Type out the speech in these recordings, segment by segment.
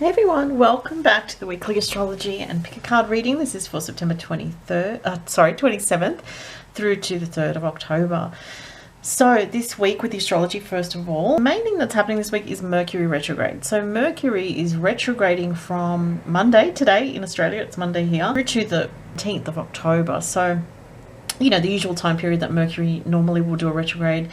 Hey everyone, welcome back to the weekly astrology and pick a card reading. This is for September 27th through to the 3rd of October. So this week with the astrology, first of all, the main thing that's happening this week is Mercury retrograde. So Mercury is retrograding from Monday, today in Australia, it's Monday here, through to the 10th of October. So, you know, the usual time period that Mercury normally will do a retrograde.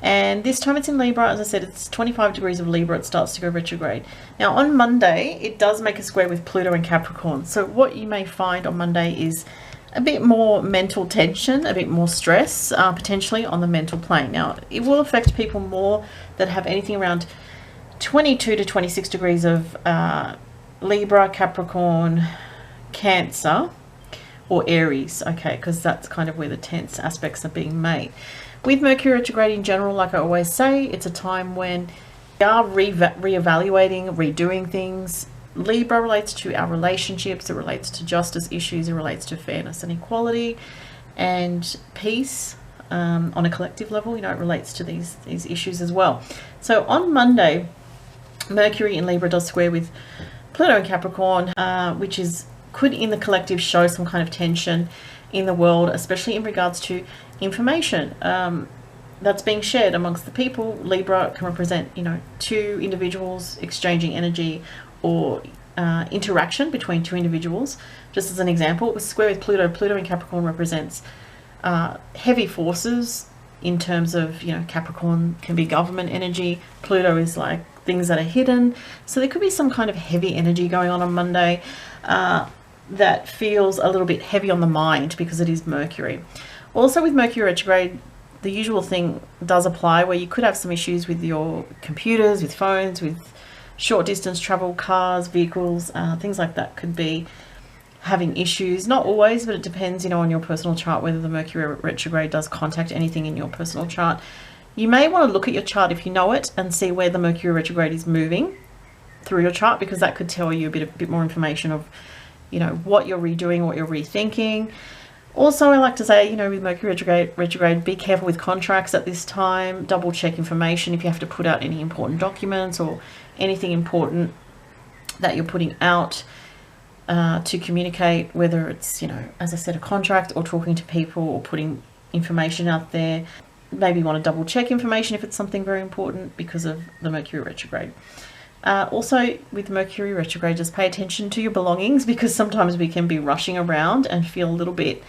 And this time it's in Libra. As I said, it's 25 degrees of Libra. It starts to go retrograde. Now on Monday, it does make a square with Pluto and Capricorn. So what you may find on Monday is a bit more mental tension, a bit more stress, potentially on the mental plane. Now, it will affect people more that have anything around 22 to 26 degrees of Libra, Capricorn, Cancer, or Aries, okay, because that's kind of where the tense aspects are being made. With Mercury retrograde in general, like I always say, it's a time when we are reevaluating, redoing things. Libra relates to our relationships, it relates to justice issues, it relates to fairness and equality and peace on a collective level. You know, it relates to these issues as well. So on Monday, Mercury in Libra does square with Pluto and Capricorn, which could in the collective show some kind of tension in the world, especially in regards to information that's being shared amongst the people. Libra can represent, you know, two individuals exchanging energy or interaction between two individuals. Just as an example, with square with Pluto, Pluto in Capricorn represents heavy forces in terms of, you know, Capricorn can be government energy, Pluto is like things that are hidden. So there could be some kind of heavy energy going on Monday that feels a little bit heavy on the mind because it is Mercury. Also with Mercury retrograde, the usual thing does apply where you could have some issues with your computers, with phones, with short distance travel, cars, vehicles, things like that could be having issues. Not always, but it depends, you know, on your personal chart, whether the Mercury retrograde does contact anything in your personal chart. You may want to look at your chart if you know it and see where the Mercury retrograde is moving through your chart, because that could tell you a bit more information of, you know, what you're redoing, what you're rethinking. Also, I like to say, you know, with Mercury retrograde, be careful with contracts at this time. Double check information if you have to put out any important documents or anything important that you're putting out to communicate, whether it's, you know, as I said, a contract or talking to people or putting information out there. Maybe you want to double check information if it's something very important because of the Mercury retrograde. Also with Mercury retrograde, just pay attention to your belongings, because sometimes we can be rushing around and feel a little bit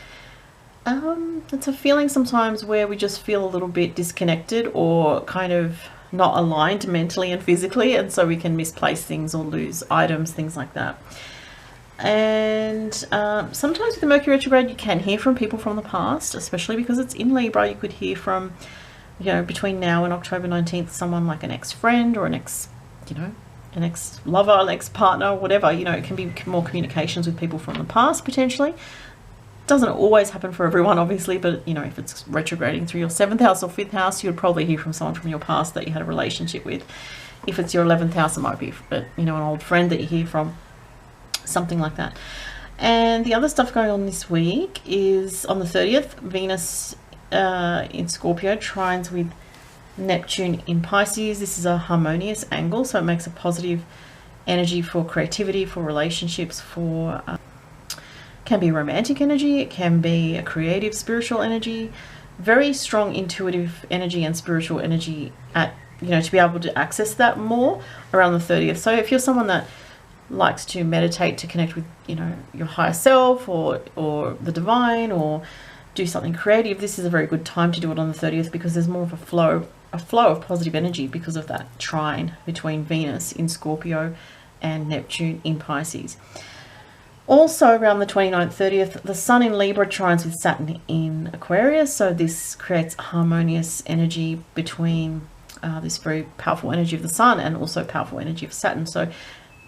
it's a feeling sometimes where we just feel a little bit disconnected or kind of not aligned mentally and physically, and so we can misplace things or lose items, things like that. And sometimes with the Mercury retrograde, you can hear from people from the past, especially because it's in Libra. You could hear from, you know, between now and October 19th, someone like an ex-friend or an ex-lover, an ex-partner, whatever. You know, it can be more communications with people from the past potentially. Doesn't always happen for everyone, obviously, but, you know, if it's retrograding through your 7th house or 5th house, you would probably hear from someone from your past that you had a relationship with. If it's your 11th house, it might be, you know, an old friend that you hear from, something like that. And the other stuff going on this week is on the 30th, Venus in Scorpio trines with Neptune in Pisces. This is a harmonious angle, so it makes a positive energy for creativity, for relationships, for can be romantic energy, it can be a creative spiritual energy, very strong intuitive energy and spiritual energy at, you know, to be able to access that more around the 30th. So if you're someone that likes to meditate to connect with, you know, your higher self or the divine, or do something creative, this is a very good time to do it on the 30th, because there's more of a flow of positive energy because of that trine between Venus in Scorpio and Neptune in Pisces. Also around the 29th, 30th, the Sun in Libra trines with Saturn in Aquarius, so this creates harmonious energy between this very powerful energy of the Sun and also powerful energy of Saturn. So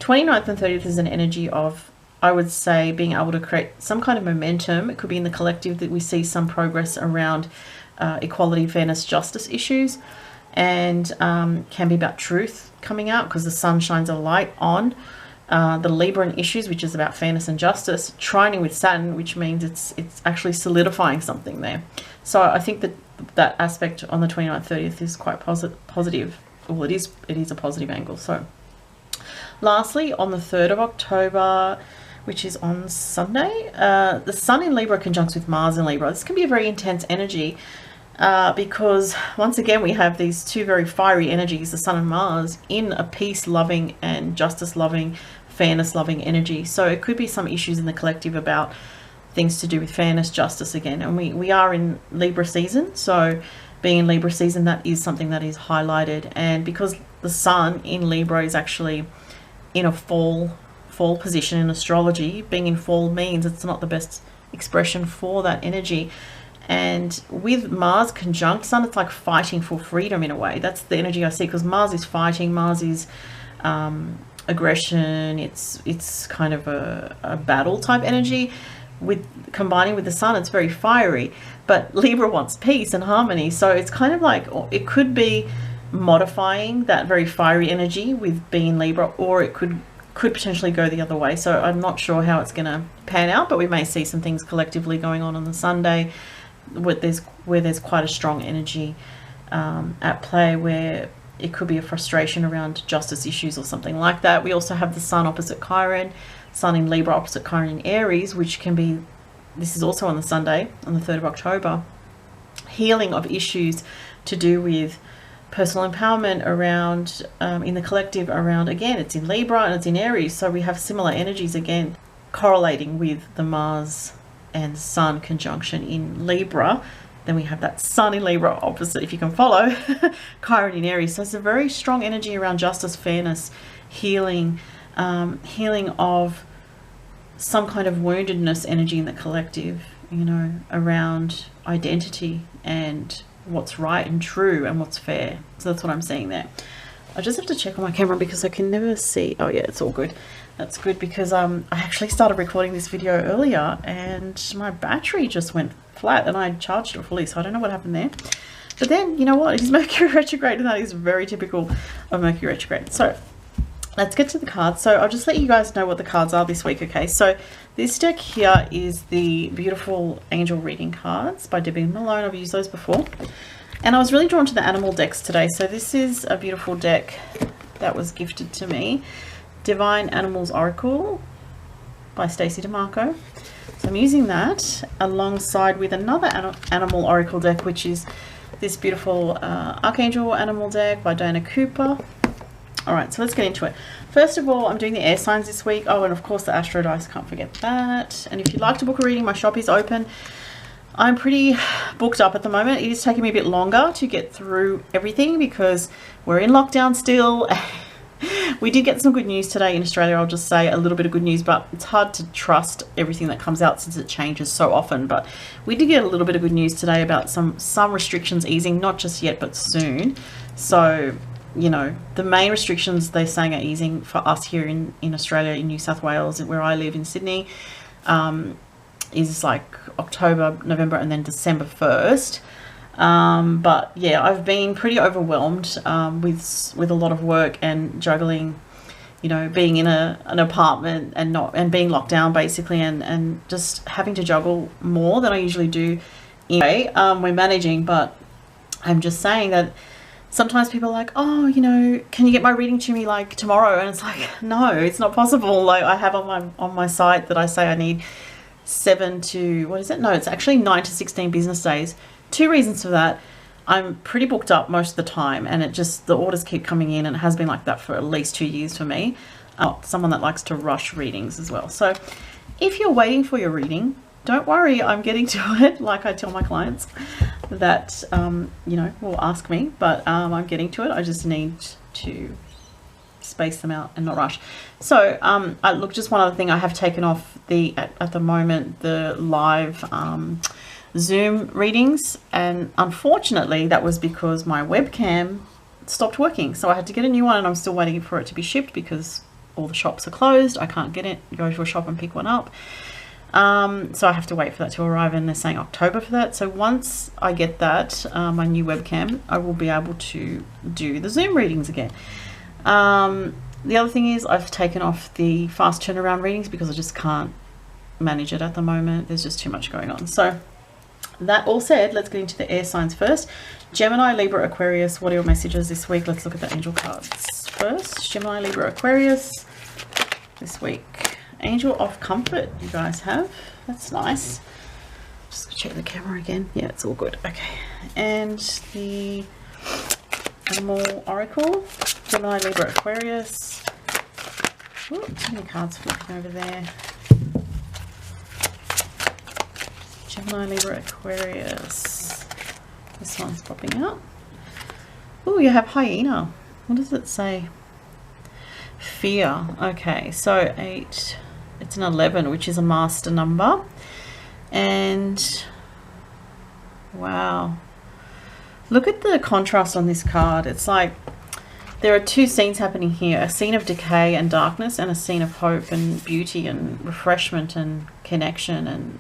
29th and 30th is an energy of, I would say, being able to create some kind of momentum. It could be in the collective that we see some progress around equality, fairness, justice issues, and can be about truth coming out, because the Sun shines a light on the Libran issues, which is about fairness and justice, trining with Saturn, which means it's actually solidifying something there. So I think that aspect on the 29th, 30th is quite positive. Well, it is a positive angle. So Lastly, on the 3rd of October, which is on Sunday, the Sun in Libra conjuncts with Mars in Libra. This can be a very intense energy because once again we have these two very fiery energies, the Sun and Mars, in a peace-loving and justice-loving, fairness-loving energy. So it could be some issues in the collective about things to do with fairness, justice again. And we are in Libra season, so being in Libra season, that is something that is highlighted. And because the Sun in Libra is actually in a fall position in astrology, being in fall means it's not the best expression for that energy. And with Mars conjunct Sun, it's like fighting for freedom in a way. That's the energy I see, because Mars is fighting, Mars is aggression, it's kind of a battle type energy. With combining with the Sun, it's very fiery, but Libra wants peace and harmony. So it's kind of like, it could be modifying that very fiery energy with being Libra, or it could potentially go the other way. So I'm not sure how it's going to pan out, but we may see some things collectively going on the Sunday where there's quite a strong energy at play, where it could be a frustration around justice issues or something like that. We also have the Sun opposite Chiron, Sun in Libra opposite Chiron in Aries, which can be, this is also on the Sunday, on the 3rd of October, healing of issues to do with personal empowerment around, in the collective around, again, it's in Libra and it's in Aries. So we have similar energies again, correlating with the Mars and Sun conjunction in Libra. Then we have that Sun in Libra opposite, if you can follow, Chiron in Aries. So it's a very strong energy around justice, fairness, healing, healing of some kind of woundedness energy in the collective, you know, around identity and what's right and true and what's fair. So that's what I'm seeing there. I just have to check on my camera because I can never see. Oh yeah, it's all good. That's good, because I actually started recording this video earlier and my battery just went flat and I charged it fully, so I don't know what happened there. But then, you know what, it is Mercury retrograde, and that is very typical of Mercury retrograde. So let's get to the cards. So I'll just let you guys know what the cards are this week, okay? So this deck here is the beautiful angel reading cards by Debbie Malone. I've used those before. And I was really drawn to the animal decks today. So this is a beautiful deck that was gifted to me. Divine Animals Oracle by Stacey DeMarco. So I'm using that alongside with another animal oracle deck, which is this beautiful Archangel Animal deck by Diana Cooper. All right, so let's get into it. First of all, I'm doing the air signs this week. Oh, and of course the Astro Dice, can't forget that. And if you'd like to book a reading, my shop is open. I'm pretty booked up at the moment. It is taking me a bit longer to get through everything because we're in lockdown still. We did get some good news today in Australia, I'll just say a little bit of good news, but it's hard to trust everything that comes out since it changes so often. But we did get a little bit of good news today about some restrictions easing, not just yet, but soon. So, you know, the main restrictions they're saying are easing for us here in Australia, in New South Wales, where I live in Sydney, is like October, November, and then December 1st. But yeah, I've been pretty overwhelmed with a lot of work and juggling, you know, being in an apartment and being locked down basically, and just having to juggle more than I usually do. Anyway, we're managing, but I'm just saying that sometimes people are like, oh, you know, can you get my reading to me like tomorrow? And it's like, no, it's not possible. Like I have on my site that I say I need 7 to, what is it? No, it's actually 9 to 16 business days. 2 reasons for that. I'm pretty booked up most of the time, and the orders keep coming in, and it has been like that for at least 2 years for me. Someone that likes to rush readings as well. So if you're waiting for your reading, don't worry, I'm getting to it. Like I tell my clients that, you know, will ask me, but I'm getting to it. I just need to space them out and not rush. So look, just one other thing, I have taken off at the moment the live Zoom readings, and unfortunately that was because my webcam stopped working, so I had to get a new one, and I'm still waiting for it to be shipped because all the shops are closed. I can't go to a shop and pick one up, so I have to wait for that to arrive, and they're saying October for that. So once I get that, my new webcam, I will be able to do the Zoom readings again. The other thing is I've taken off the fast turnaround readings because I just can't manage it at the moment. There's just too much going on. So that all said, let's get into the air signs first. Gemini, Libra, Aquarius, what are your messages this week? Let's look at the angel cards first. Gemini, Libra, Aquarius this week. Angel of Comfort you guys have. That's nice. Just check the camera again. Yeah, it's all good. Okay. And the Animal Oracle. Gemini, Libra, Aquarius. Ooh, too many cards flipping over there. Gemini, Libra, Aquarius. This one's popping out. Oh, you have Hyena. What does it say? Fear. Okay, so 8. It's an 11, which is a master number. And wow. Look at the contrast on this card. It's like there are two scenes happening here. A scene of decay and darkness, and a scene of hope and beauty and refreshment and connection and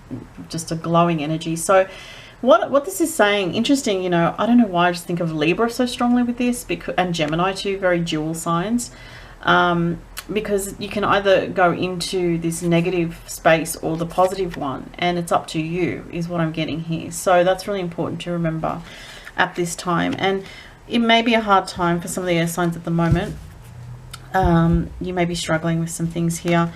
just a glowing energy. So what this is saying, interesting, you know, I don't know why I just think of Libra so strongly with this, because, and Gemini too, very dual signs, because you can either go into this negative space or the positive one, and it's up to you is what I'm getting here. So that's really important to remember at this time. And it may be a hard time for some of the air signs at the moment. You may be struggling with some things here.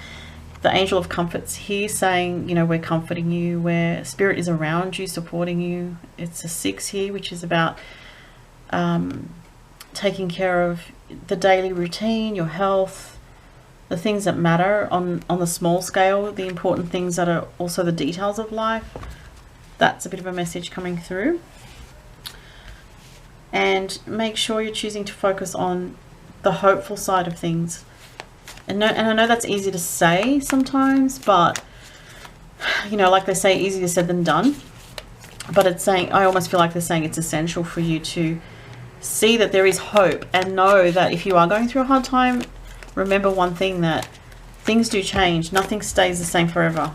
The Angel of Comfort's here saying, you know, we're comforting you, where Spirit is around you, supporting you. It's a 6 here, which is about taking care of the daily routine, your health, the things that matter on the small scale, the important things that are also the details of life. That's a bit of a message coming through. And make sure you're choosing to focus on the hopeful side of things. And I know that's easy to say sometimes, but you know, like they say, easier said than done. But it's saying, I almost feel like they're saying it's essential for you to see that there is hope, and know that if you are going through a hard time, remember one thing, that things do change. Nothing stays the same forever.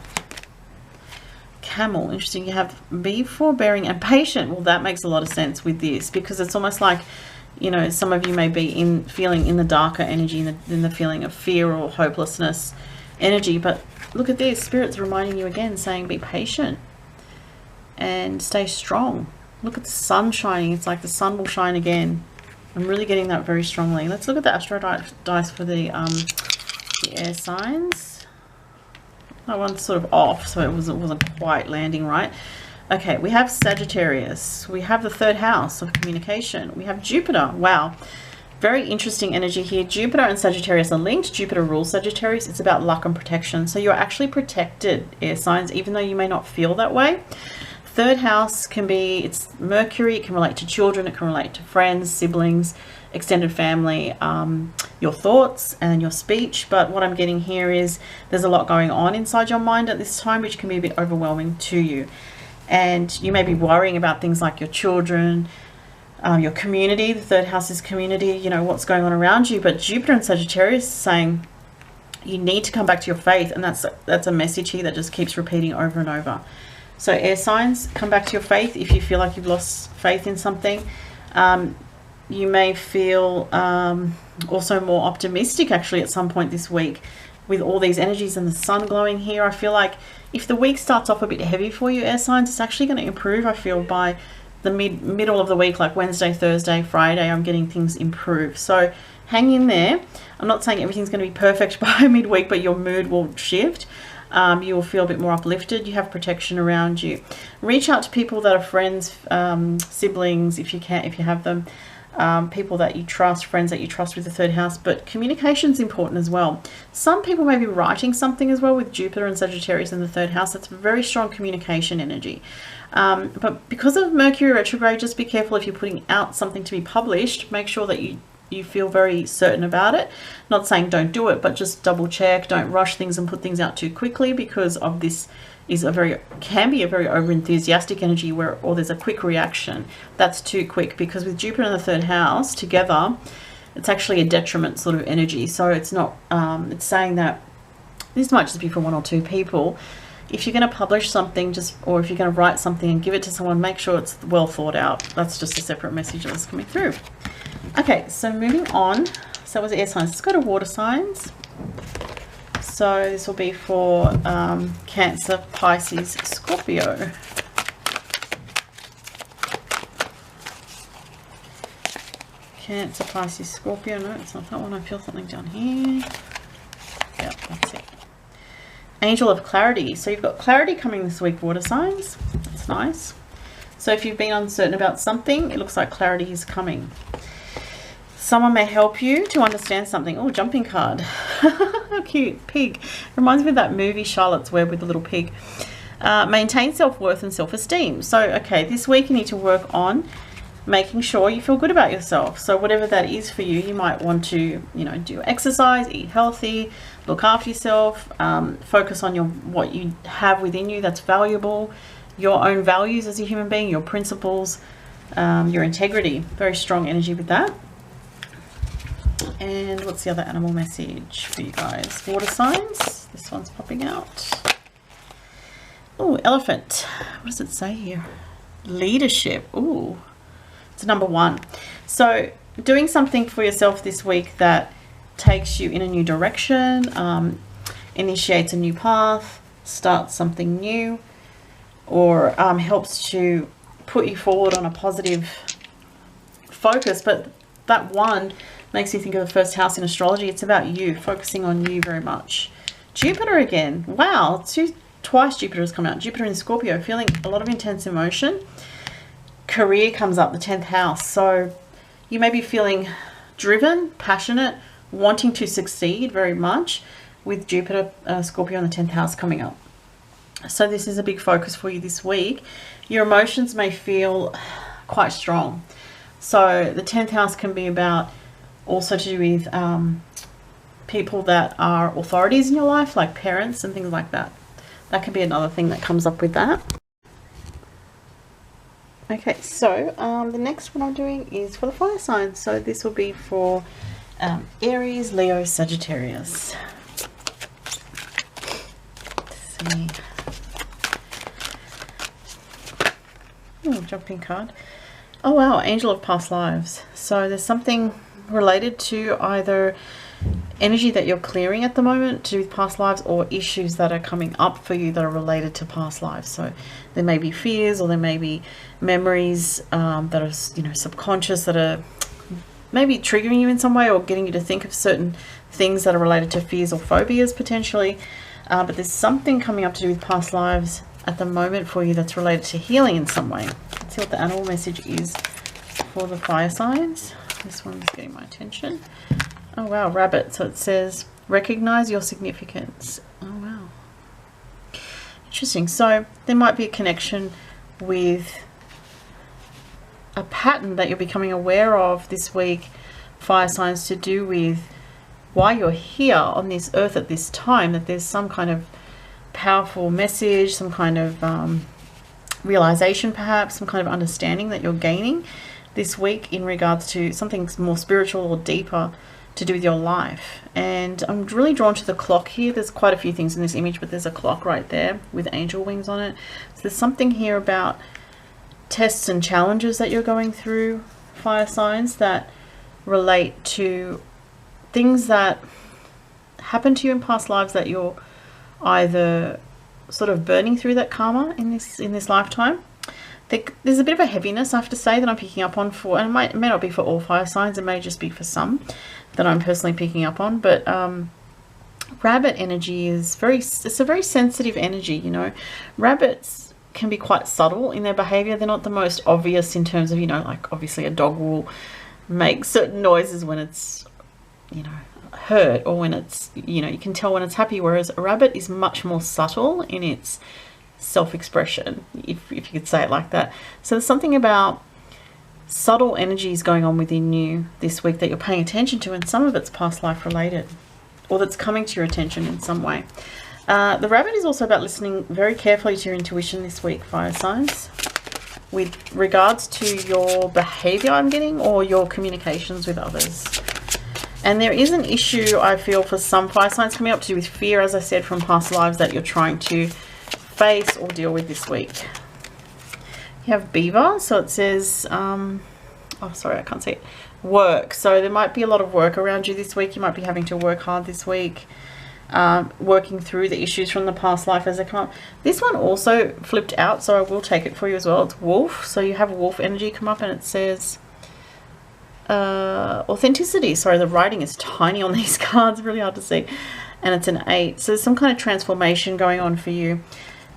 Camel, interesting. You have be forbearing and patient. Well, that makes a lot of sense with this, because it's almost like, you know, some of you may be feeling in the darker energy, in the feeling of fear or hopelessness energy. But look at this, Spirit's reminding you again, saying be patient and stay strong. Look at the sun shining. It's like the sun will shine again. I'm really getting that very strongly. Let's look at the astro dice for the air signs. That one's sort of off, so it wasn't quite landing right. Okay, we have Sagittarius. We have the 3rd house of communication. We have Jupiter. Wow. Very interesting energy here. Jupiter and Sagittarius are linked. Jupiter rules Sagittarius. It's about luck and protection. So you're actually protected, air signs, even though you may not feel that way. 3rd house can be, it's Mercury. It can relate to children. It can relate to friends, siblings, extended family, your thoughts and your speech. But what I'm getting here is there's a lot going on inside your mind at this time, which can be a bit overwhelming to you. And you may be worrying about things like your children, your community. The 3rd house is community, you know, what's going on around you. But Jupiter and Sagittarius is saying you need to come back to your faith. And that's a message here that just keeps repeating over and over. So air signs, come back to your faith. If you feel like you've lost faith in something, you may feel also more optimistic actually at some point this week with all these energies and the sun glowing here. I feel like if the week starts off a bit heavy for you, air signs, it's actually going to improve, I feel, by the middle of the week, like Wednesday, Thursday, Friday. I'm getting things improve. So hang in there. I'm not saying everything's going to be perfect by midweek, but your mood will shift. You will feel a bit more uplifted. You have protection around you. Reach out to people that are friends, siblings, if you have them, people that you trust, friends that you trust with the 3rd house. But communication is important as well. Some people may be writing something as well with Jupiter and Sagittarius in the 3rd house. That's very strong communication energy. But because of Mercury retrograde, just be careful if you're putting out something to be published. Make sure that you feel very certain about it. Not saying don't do it, but just double check. Don't rush things and put things out too quickly, because of this is can be a very over enthusiastic energy where, or there's a quick reaction. That's too quick, because with Jupiter in the 3rd house together, it's actually a detriment sort of energy. So it's not, it's saying that this might just be for 1 or 2 people. If you're going to publish something, or if you're going to write something and give it to someone, make sure it's well thought out. That's just a separate message that's coming through. Okay, so moving on. So that was air signs. Let's go to water signs. So this will be for Cancer, Pisces, Scorpio. Cancer, Pisces, Scorpio. No, it's not that one. I feel something down here. Yeah, that's it. Angel of Clarity. So you've got clarity coming this week, water signs. That's nice. So if you've been uncertain about something, it looks like clarity is coming. Someone may help you to understand something. Oh, jumping card. How cute. Pig. Reminds me of that movie Charlotte's Web with the little pig. Maintain self-worth and self-esteem. So, okay, this week you need to work on making sure you feel good about yourself. So whatever that is for you, you might want to, you know, do exercise, eat healthy, look after yourself, focus on what you have within you that's valuable, your own values as a human being, your principles, your integrity. Very strong energy with that. And what's the other animal message for you guys? Water signs. This one's popping out. Oh, elephant. What does it say here? Leadership. Ooh, it's number 1. So doing something for yourself this week that takes you in a new direction, initiates a new path, starts something new, or helps to put you forward on a positive focus. But that one makes you think of the first house in astrology. It's about you, focusing on you very much. Jupiter again. Wow, twice Jupiter has come out. Jupiter in Scorpio, feeling a lot of intense emotion. Career comes up, the 10th house. So you may be feeling driven, passionate, wanting to succeed very much with Jupiter, Scorpio in the 10th house coming up. So this is a big focus for you this week. Your emotions may feel quite strong. So the 10th house can be about also to do with people that are authorities in your life, like parents and things like that. That can be another thing that comes up with that. Okay, so the next one I'm doing is for the fire signs. So this will be for Aries, Leo, Sagittarius. Let's see. Oh, jumping card. Oh wow, Angel of Past Lives. So there's something related to either energy that you're clearing at the moment to do with past lives, or issues that are coming up for you that are related to past lives. So there may be fears, or there may be memories that are, you know, subconscious, that are maybe triggering you in some way, or getting you to think of certain things that are related to fears or phobias potentially. But there's something coming up to do with past lives at the moment for you that's related to healing in some way. Let's see what the animal message is for the fire signs. This one's getting my attention. Oh wow, rabbit. So it says, recognize your significance. Oh wow. Interesting. So there might be a connection with a pattern that you're becoming aware of this week, fire signs, to do with why you're here on this earth at this time, that there's some kind of powerful message, some kind of realization, perhaps some kind of understanding that you're gaining this week in regards to something more spiritual or deeper to do with your life. And I'm really drawn to the clock here. There's quite a few things in this image, but there's a clock right there with angel wings on it. So there's something here about tests and challenges that you're going through, fire signs, that relate to things that happened to you in past lives that you're either sort of burning through that karma in this lifetime. There's a bit of a heaviness, I have to say, that I'm picking up on for, and it may not be for all fire signs, it may just be for some that I'm personally picking up on. But rabbit energy is it's a very sensitive energy, you know. Rabbits can be quite subtle in their behavior. They're not the most obvious in terms of, you know, like obviously a dog will make certain noises when it's, you know, hurt, or when it's, you know, you can tell when it's happy, whereas a rabbit is much more subtle in its self-expression, if you could say it like that. So there's something about subtle energies going on within you this week that you're paying attention to, and some of it's past life related, or that's coming to your attention in some way. The rabbit is also about listening very carefully to your intuition this week, fire signs, with regards to your behavior, I'm getting, or your communications with others. And there is an issue, I feel, for some fire signs coming up to do with fear, as I said, from past lives that you're trying to face or deal with this week. You have beaver, so it says, oh sorry, I can't see it, work. So there might be a lot of work around you this week. You might be having to work hard this week, working through the issues from the past life as they come up. This one also flipped out, so I will take it for you as well. It's wolf, so you have wolf energy come up, and it says, authenticity. Sorry, the writing is tiny on these cards, really hard to see. And it's an 8. So there's some kind of transformation going on for you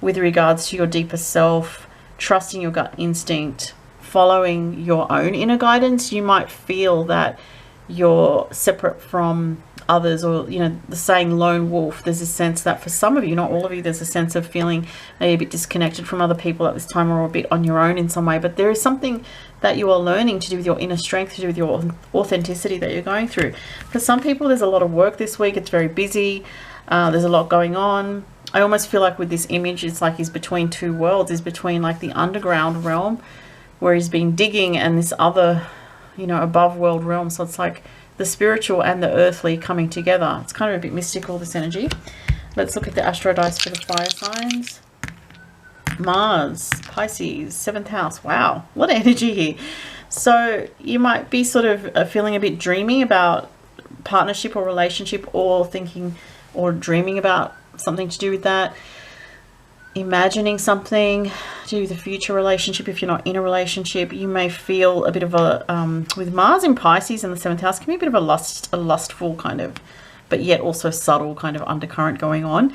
with regards to your deeper self, trusting your gut instinct, following your own inner guidance. You might feel that you're separate from others, or, you know, the saying lone wolf. There's a sense that for some of you, not all of you, there's a sense of feeling maybe a bit disconnected from other people at this time, or a bit on your own in some way. But there is something that you are learning to do with your inner strength, to do with your authenticity that you're going through. For some people, there's a lot of work this week. It's very busy. There's a lot going on. I almost feel like with this image, it's like he's between two worlds. He's between like the underground realm where he's been digging, and this other, you know, above world realm. So it's like the spiritual and the earthly coming together. It's kind of a bit mystical, this energy. Let's look at the astro dice for the fire signs. Mars, Pisces, 7th house. Wow, a lot of energy here. So you might be sort of feeling a bit dreamy about partnership or relationship, or thinking or dreaming about something to do with that. Imagining something to do with a future relationship. If you're not in a relationship, you may feel a bit of a with Mars in Pisces in the 7th house, can be a bit of a lustful kind of, but yet also subtle kind of undercurrent going on.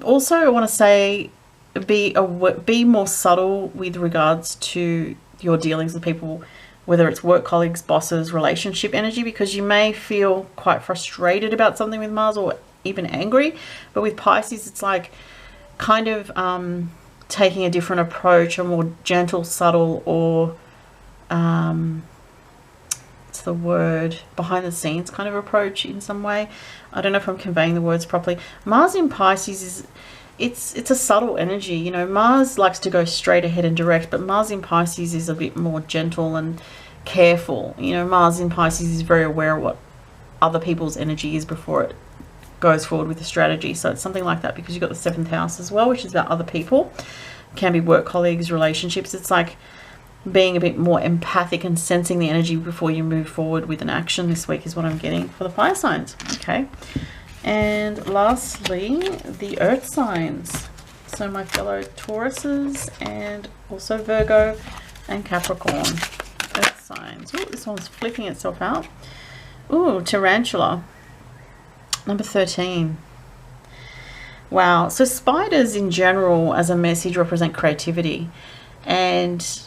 Also, I want to say be more subtle with regards to your dealings with people, whether it's work colleagues, bosses, relationship energy, because you may feel quite frustrated about something with Mars, or even angry. But with Pisces, it's like kind of taking a different approach, a more gentle, subtle, or what's the word, behind the scenes kind of approach in some way. I don't know if I'm conveying the words properly. Mars in Pisces is, it's a subtle energy. You know, Mars likes to go straight ahead and direct, but Mars in Pisces is a bit more gentle and careful. You know, Mars in Pisces is very aware of what other people's energy is before it goes forward with the strategy. So it's something like that, because you've got the 7th house as well, which is about other people. It can be work colleagues, relationships. It's like being a bit more empathic and sensing the energy before you move forward with an action this week is what I'm getting for the fire signs. Okay. And lastly, the earth signs. So my fellow Tauruses, and also Virgo and Capricorn. Earth signs. Oh, this one's flipping itself out. Ooh, Tarantula. Number 13. Wow. So spiders in general as a message represent creativity, and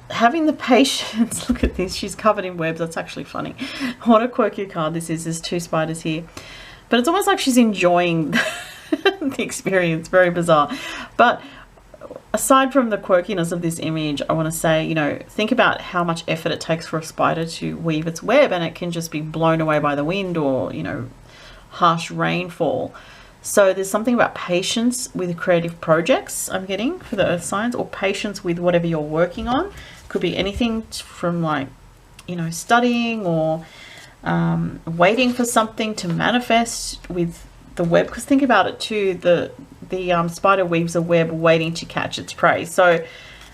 having the patience. Look at this. She's covered in webs. That's actually funny. What a quirky card this is. There's 2 spiders here. But it's almost like she's enjoying the experience. Very bizarre. But aside from the quirkiness of this image, I want to say, you know, think about how much effort it takes for a spider to weave its web, and it can just be blown away by the wind, or, you know, harsh rainfall. So there's something about patience with creative projects I'm getting for the earth signs, or patience with whatever you're working on. Could be anything from, like, you know, studying, or waiting for something to manifest with the web. Because think about it too, the spider weaves a web waiting to catch its prey. So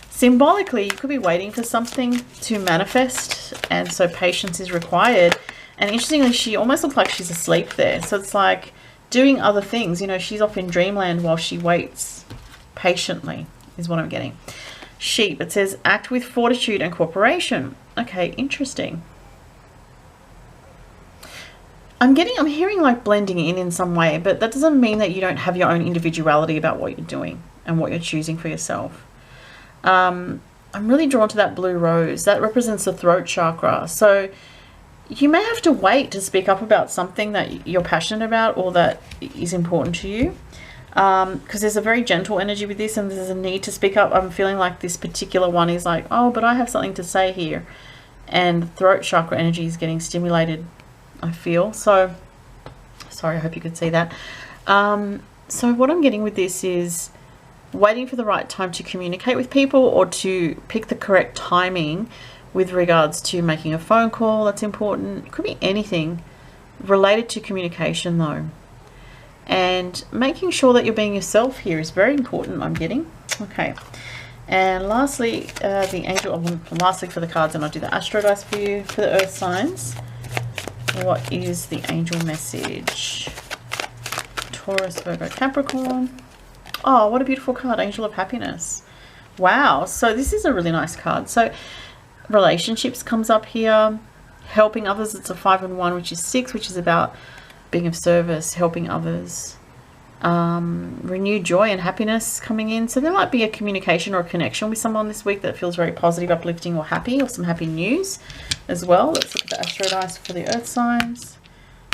symbolically, you could be waiting for something to manifest, and so patience is required. And interestingly, she almost looks like she's asleep there. So it's like doing other things. You know, she's off in dreamland while she waits patiently, is what I'm getting. Sheep, it says act with fortitude and cooperation. Okay, interesting. I'm hearing like blending in some way, but that doesn't mean that you don't have your own individuality about what you're doing and what you're choosing for yourself. I'm really drawn to that blue rose. That represents the throat chakra. So you may have to wait to speak up about something that you're passionate about, or that is important to you. Because there's a very gentle energy with this, and there's a need to speak up. I'm feeling like this particular one is like, oh, but I have something to say here. And the throat chakra energy is getting stimulated, I feel. So, sorry, I hope you could see that. So what I'm getting with this is waiting for the right time to communicate with people, or to pick the correct timing with regards to making a phone call. That's important. It could be anything related to communication though. And making sure that you're being yourself here is very important, I'm getting. Okay. And lastly, the angel, lastly for the cards, and I'll do the astro dice for you for the earth signs. What is the angel message? Taurus, Virgo, Capricorn. Oh, what a beautiful card. Angel of Happiness. Wow. So this is a really nice card. So relationships comes up here. Helping others, it's a 5 and 1, which is 6, which is about being of service, helping others. Renewed joy and happiness coming in. So there might be a communication or a connection with someone this week that feels very positive, uplifting, or happy, or some happy news as well. Let's look at the astro dice for the earth signs.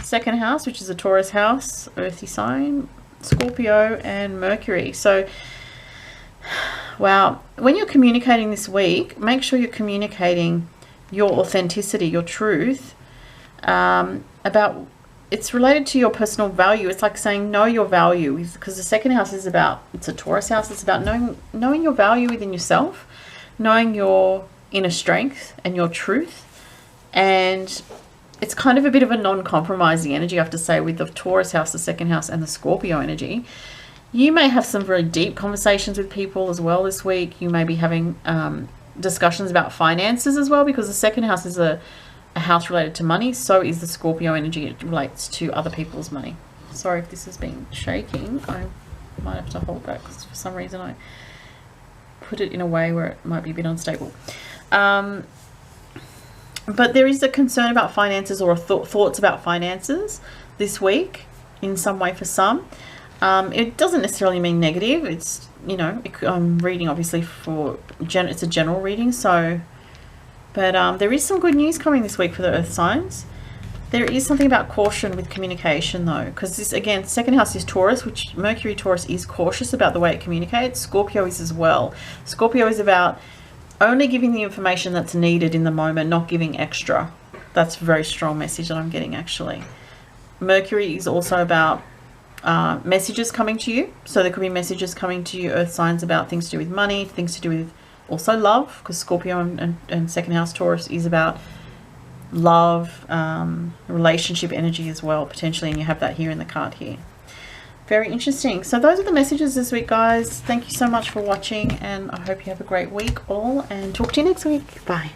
Second house, which is a Taurus house, earthy sign, Scorpio and Mercury. So wow, when you're communicating this week, make sure you're communicating your authenticity, your truth, about, it's related to your personal value. It's like saying know your value, because the second house is about, it's a Taurus house, it's about knowing your value within yourself, knowing your inner strength and your truth. And it's kind of a bit of a non-compromising energy, I have to say, with the Taurus house, the second house, and the Scorpio energy. You may have some very deep conversations with people as well this week. You may be having discussions about finances as well, because the second house is a house related to money. So is the Scorpio energy. It relates to other people's money. Sorry if this has been shaking. I might have to hold that because for some reason I put it in a way where it might be a bit unstable. But there is a concern about finances, or thoughts about finances this week in some way for some. It doesn't necessarily mean negative. It's, you know, I'm reading obviously for it's a general reading, so, but there is some good news coming this week for the earth signs. There is something about caution with communication though, because this, again, second house is Taurus, which Mercury Taurus is cautious about the way it communicates. Scorpio is as well. Scorpio is about only giving the information that's needed in the moment, not giving extra. That's a very strong message that I'm getting, actually. Mercury is also about messages coming to you. So there could be messages coming to you, earth signs, about things to do with money, things to do with also love, because Scorpio and second house Taurus is about love, relationship energy as well, potentially, and you have that here in the card here. Very interesting. So those are the messages this week, guys. Thank you so much for watching, and I hope you have a great week all, and talk to you next week. Bye.